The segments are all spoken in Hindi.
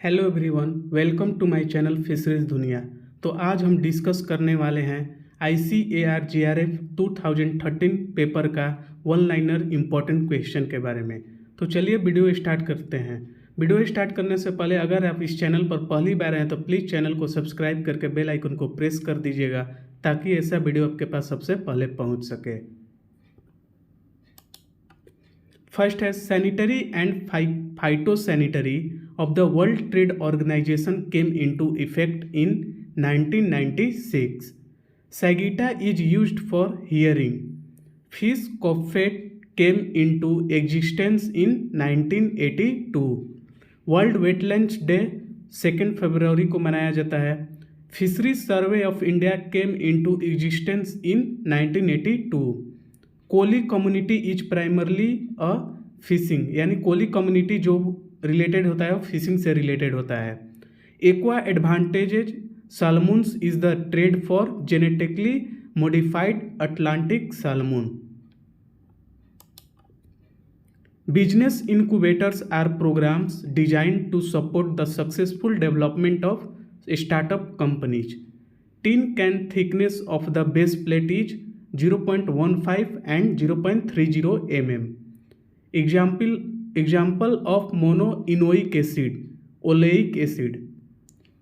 Hello everyone, welcome to my channel fisheries दुनिया। तो आज हम डिस्कस करने वाले हैं ICAR GRF 2013 पेपर का वन लाइनर इम्पॉर्टेंट क्वेश्चन के बारे में। तो चलिए वीडियो स्टार्ट करते हैं। वीडियो स्टार्ट करने से पहले अगर आप इस चैनल पर पहली बार हैं तो प्लीज़ चैनल को सब्सक्राइब करके बेल आइकन को प्रेस कर दीजिएगा ताकि ऐसा वीडियो आपके पास सबसे पहले पहुंच सके। फर्स्ट है sanitary and phytosanitary of the World Trade Organization came into effect in 1996. Sagitta is used for hearing. Fish coffet came into existence in 1982. World Wetlands Day 2 फरवरी को मनाया जाता है। Fisheries survey of India came into existence in 1982. Koli community is primarily a fishing, यानी कोली कम्युनिटी जो रिलेटेड होता है वो फिशिंग से रिलेटेड होता है। Aqua advantages salmons is the trade for genetically modified Atlantic salmon. Business incubators are programs designed to support the successful development of startup companies. Tin can thickness of the base plate is 0.15 and 0.30 mm. Example of monoenoic acid, oleic acid.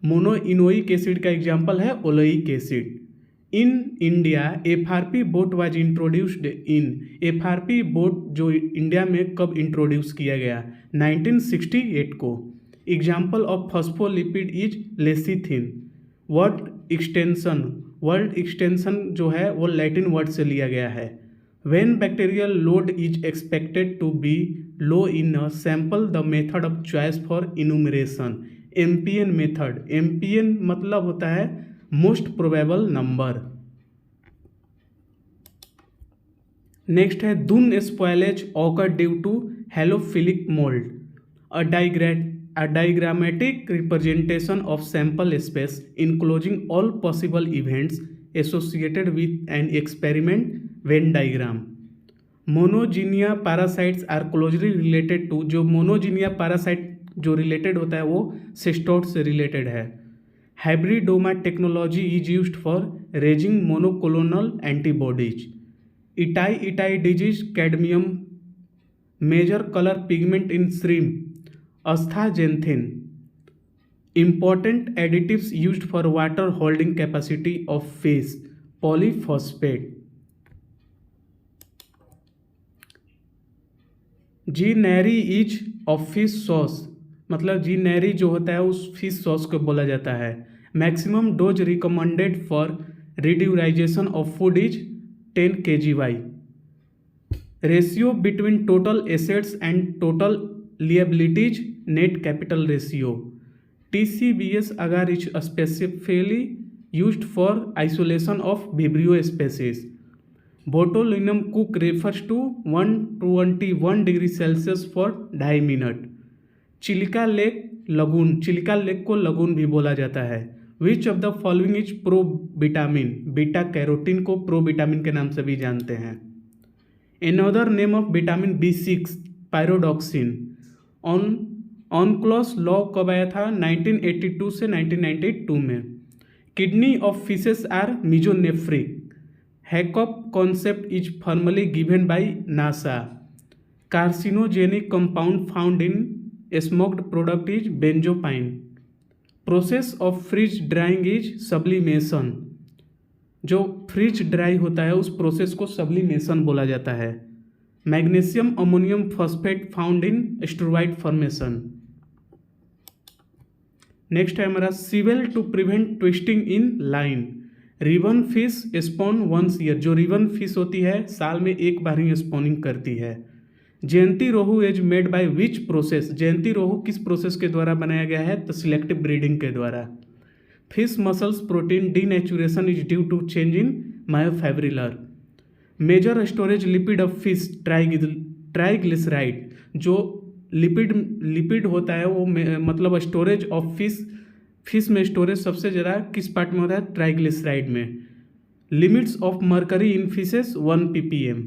Monoenoic acid का एग्जाम्पल है oleic acid. In India FRP boat was introduced in. FRP boat जो इंडिया में कब इंट्रोड्यूस किया गया? 1968 को। Example of phospholipid is lecithin. Word extension जो है वो लैटिन वर्ड से लिया गया है। When bacterial load is expected to be low in a sample, the method of choice for enumeration, MPN method. MPN मतलब होता है most probable number. Next है Dun spoilage occurred due to halophilic mold. A diagrammatic representation of sample space enclosing all possible events associated with an experiment Venn diagram. Monogenea parasites are closely related to, जो मोनोजीनिया पैरासाइट जो रिलेटेड होता है वो सिस्टोट से रिलेटेड है। Hybridoma technology is used for raising monoclonal antibodies. Itai disease cadmium major colour pigment in shrimp astaxanthin. Important additives used for water holding capacity of fish polyphosphate. जी नैरी इज ऑफ फिश सॉस, मतलब जी नैरी जो होता है उस फिश सॉस को बोला जाता है। Maximum dose recommended for radurization of food is 10 kg/। Ratio between total assets and total liabilities net capital ratio. TCBS अगर is specifically used for isolation of vibrio species. Botulinum cook refers to 121 degree Celsius for 2.5 minute. Chilika lake को लगून भी बोला जाता है। Which of the following is pro vitamin? Beta carotene को प्रो विटामिन के नाम से भी जानते हैं। Another name of vitamin B6 pyridoxine. UNCLOS law कब आया था? 1982 से 1992 में। Kidney of fishes are mesonephric. HACCP concept is formally given by NASA. Carcinogenic compound found in smoked product is benzopyrene. Process of freeze drying is sublimation. जो फ्रीज ड्राई होता है उस प्रोसेस को सब्लिमेशन बोला जाता है। Magnesium ammonium phosphate found in steroid formation. Next है हमारा swivel to prevent twisting in line. रिवन fish spawn once year, जो रिवन फिश होती है साल में एक बार ही स्पॉनिंग करती है। Jayanti rohu is made by which process? Jayanti rohu किस प्रोसेस के द्वारा बनाया गया है? तो सिलेक्टिव ब्रीडिंग के द्वारा। Fish muscles protein denaturation is due to change in myofibrillar. Major storage lipid of fish triglyceride. जो लिपिड होता है वो मतलब स्टोरेज ऑफ फिश में स्टोरेज सबसे ज़्यादा किस पार्ट में होता है? ट्राइग्लिसराइड में। Limits of mercury in fishes 1 ppm।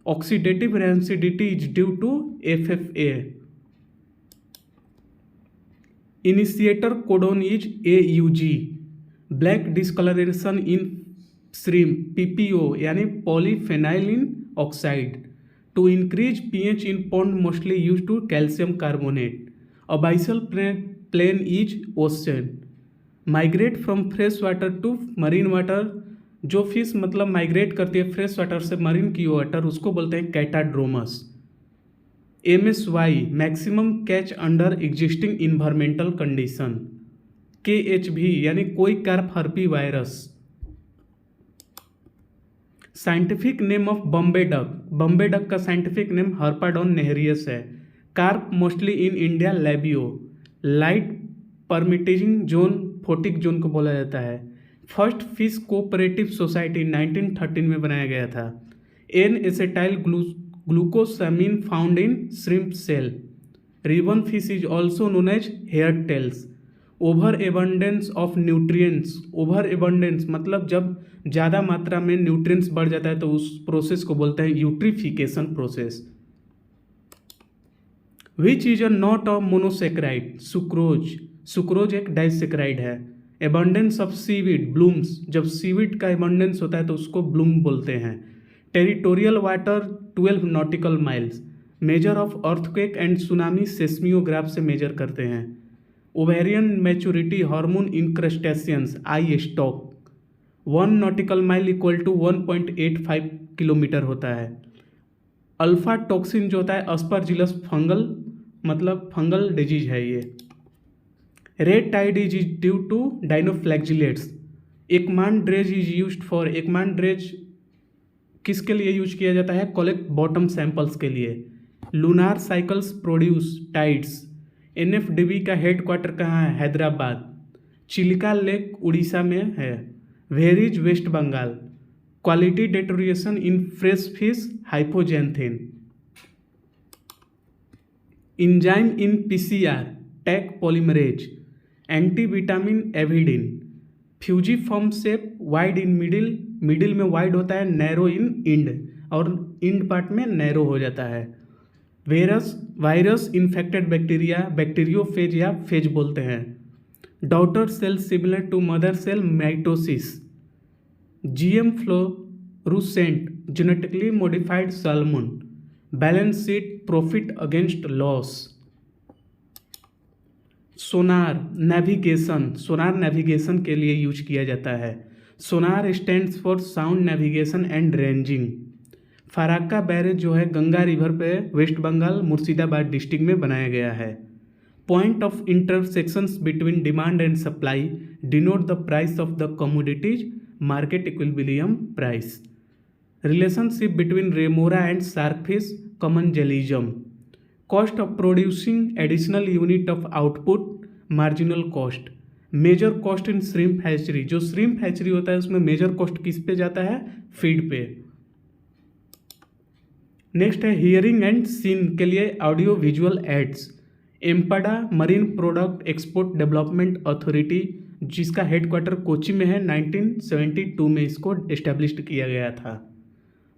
Oxidative rancidity is due to FFA। Initiator codon is AUG, black discoloration in shrimp PPO यानी polyphenylene oxide, to increase pH in pond mostly use to calcium carbonate, abyssal plain is ocean, migrate from fresh water to marine water, जो फिश मतलब माइग्रेट करती है फ्रेश वाटर से मरीन की वाटर उसको बोलते हैं catadromous. MSY maximum catch under existing environmental condition, KHV यानी koi carp herpes virus. Scientific name of Bombay duck, Bombay duck का साइंटिफिक नेम हर्पाडोन नेहरियस है। Carp mostly in India labeo, light permitting zone photic zone को बोला जाता है। फर्स्ट फिश कोऑपरेटिव सोसाइटी 1913 में बनाया गया था। N acetyl glucosamine found in shrimp shell. Ribbon fish is also known as hair tails. Over abundance of nutrients, over abundance मतलब जब ज़्यादा मात्रा में न्यूट्रिएंट्स बढ़ जाता है तो उस प्रोसेस को बोलते हैं eutrophication process. Which is a not a monosaccharide, sucrose, sucrose एक डाइसेक्राइड है। एबंडेंस ऑफ सीवीड, ब्लूम्स, जब सीवीड का एबंडेंस होता है तो उसको ब्लूम बोलते हैं। Territorial water 12 nautical miles, measure of earthquake and tsunami seismograph से मेजर करते हैं। Ovarian maturity hormone in crustaceans, eye stalk 1 nautical mile equal to 1.85 kilometre होता है। अल्फा टॉक्सिन जो होता है अस्परजिलस फंगल मतलब फंगल डिजीज है ये। Red tide is due to dinoflagellates. Ekman dredge is used for, Ekman dredge किसके लिए यूज किया जाता है? कलेक्ट बॉटम सैंपल्स के लिए। Lunar cycles produce tides. NFDB का हेडक्वार्टर कहाँ है? हैदराबाद। चिलिका लेक उड़ीसा में है। Varies West Bengal. Quality deterioration in fresh fish, hypoxanthine. Enzyme in PCR, Taq polymerase. Anti vitamin avidin. Fusiform shape, wide in middle, middle में वाइड होता है, नैरो इन इंड और इंड पार्ट में नैरो हो जाता है। वायरस इन्फेक्टेड बैक्टीरिया, बैक्टीरियोफेज या फेज बोलते हैं। Daughter cell similar to mother cell, mitosis. GM fluorescent, genetically modified salmon. Balance sheet, profit against loss. Sonar navigation, sonar navigation के लिए यूज किया जाता है। Sonar stands for sound navigation and ranging. Farakka barrage जो है गंगा रिवर पे वेस्ट बंगाल मुर्शिदाबाद डिस्ट्रिक्ट में बनाया गया है। Point of intersections between demand and supply denote the price of the commodities, market equilibrium price. Relationship between remora and sharkfish, commensalism. Cost of producing additional unit of output, marginal cost. Major cost in shrimp hatchery, जो श्रिम्प हैचरी होता है उसमें मेजर कॉस्ट किस पे जाता है? फीड पे। नेक्स्ट है हियरिंग एंड सीन के लिए audio visual aids. MPEDA marine product export development authority, जिसका हेडक्वार्टर कोची में है, 1972 में इसको एस्टेब्लिश्ड किया गया था।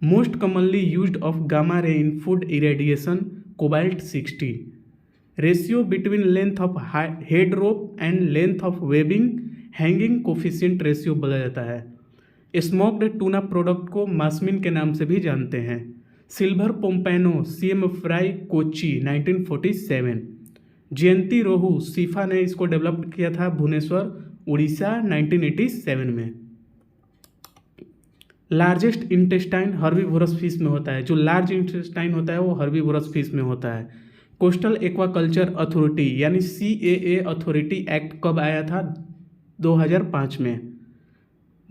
Most commonly used of gamma ray in food irradiation, cobalt 60। Ratio between length of head rope and length of webbing, hanging coefficient ratio बोला जाता है। स्मोक्ड टूना प्रोडक्ट को मास्मिन के नाम से भी जानते हैं। Silver pompano, CM fry, Kochi 1947। Jayanti rohu, CIFA ने इसको डेवलप किया था, भुवनेश्वर उड़ीसा 1987 में। लार्जेस्ट इंटेस्टाइन हर्बीवोरस फिश में होता है, जो लार्ज इंटेस्टाइन होता है वो हर्बीवोरस फिश में होता है। कोस्टल एक्वाकल्चर अथॉरिटी यानी CAA अथॉरिटी एक्ट कब आया था? 2005 में।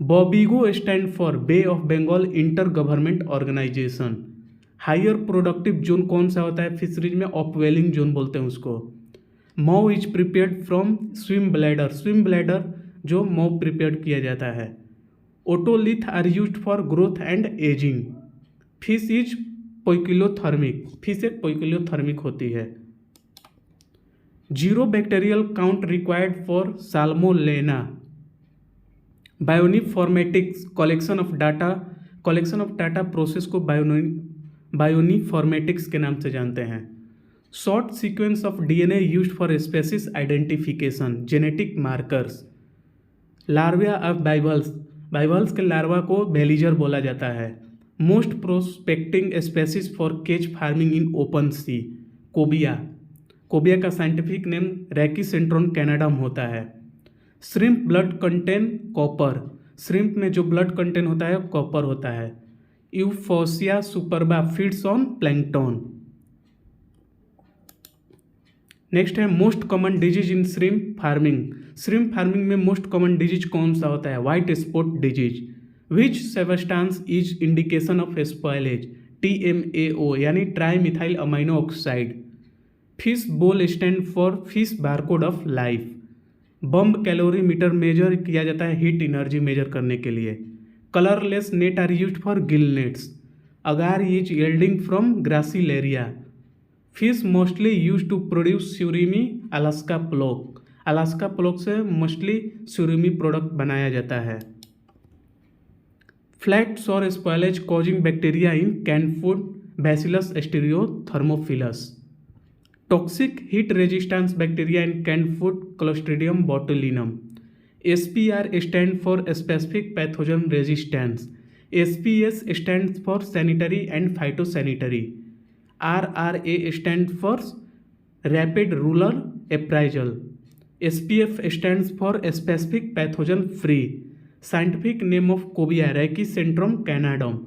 BOBIGO stand for bay of Bengal inter government organization. Higher productive zone कौन सा होता है फिशरीज में? अपवेलिंग जोन बोलते हैं उसको। Maw is prepared from swim bladder, swim bladder जो मऊ प्रिपेयर किया जाता है। Otolith are used for growth and ageing. Fish is poikilothermic, fish एक पोइकिलोथर्मिक होती है। Zero bacterial count required for salmonella. Bioinformatics, collection of data process को बायोनिफॉर्मेटिक्स के नाम से जानते हैं। Short sequence of DNA used for species identification, genetic markers. Larva of bivalves, bivalves के लार्वा को बेलीजर बोला जाता है। Most prospecting species for cage farming in open sea, cobia. Cobia का साइंटिफिक नेम रैकीसेंट्रॉन कैनाडम होता है। Shrimp blood contain copper, shrimp में जो ब्लड कंटेन होता है कॉपर होता है। Euphausia superba feeds on plankton. Next है most common disease in shrimp farming. Shrimp farming में मोस्ट कॉमन डिजीज कौन सा होता है? White spot disease. Which substance is indication of spoilage? TMAO यानी tri methyl amino oxide. Fish bol stand for fish barcode of life. Bomb calorie meter measure किया जाता है हीट एनर्जी मेजर करने के लिए। Colourless net are used for gill nets. Agar is yielding from gracilaria. Fish mostly use to produce surimi Alaska pollock. Alaska pollock से मोस्टली सूरिमी प्रोडक्ट बनाया जाता है। Flat sour spoilage causing bacteria in can food bacillus stearothermophilus. Toxic heat resistance bacteria in can food clostridium botulinum. SPR stand for specific pathogen resistance. SPS stand for sanitary and phytosanitary. RRA stand for rapid rural appraisal. SPF stands for specific pathogen free. Scientific name of cobia rachycentron canadum.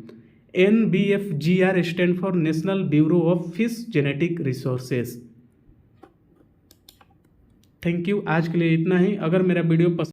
NBFGR stand for national bureau of fish genetic resources. Thank you. आज के लिए इतना ही। अगर मेरा वीडियो पसंद